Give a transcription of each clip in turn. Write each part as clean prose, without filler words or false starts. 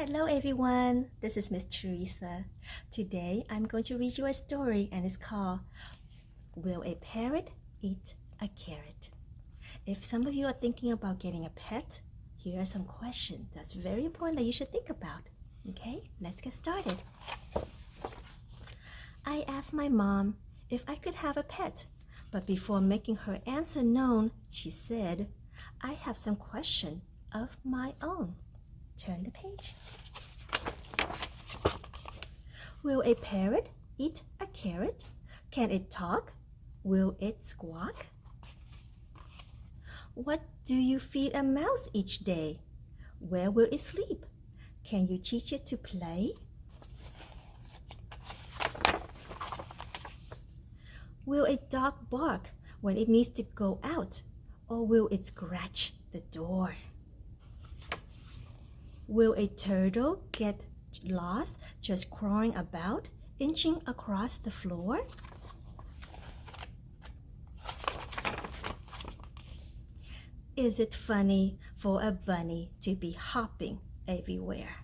Hello everyone, this is Miss Teresa. Today I'm going to read you a story and it's called Will a Parrot Eat a Carrot? If some of you are thinking about getting a pet, here are some questions that's very important that you should think about. Okay, let's get started. I asked my mom if I could have a pet, but before making her answer known, she said, I have some questions of my own. Turn the page. Will a parrot eat a carrot? Can it talk? Will it squawk? What do you feed a mouse each day? Where will it sleep? Can you teach it to play? Will a dog bark when it needs to go out, or will it scratch the door? Will a turtle get lost just crawling about, inching across the floor? Is it funny for a bunny to be hopping everywhere?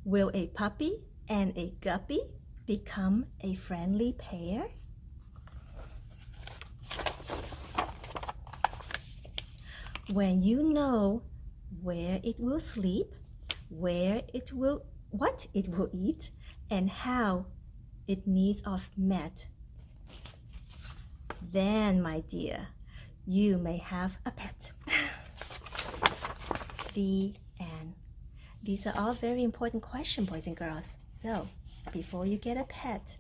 Will a puppy and a guppy become a friendly pair? When you know where it will sleep, what it will eat, and how it needs of met, then, my dear, you may have a pet. The end. These are all very important questions, boys and girls. So, before you get a pet,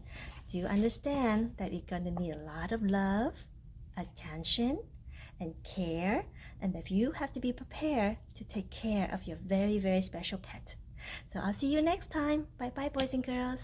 do you understand that you're going to need a lot of love, attention, and care, and that you have to be prepared to take care of your very, very special pet. So I'll see you next time. Bye-bye, boys and girls.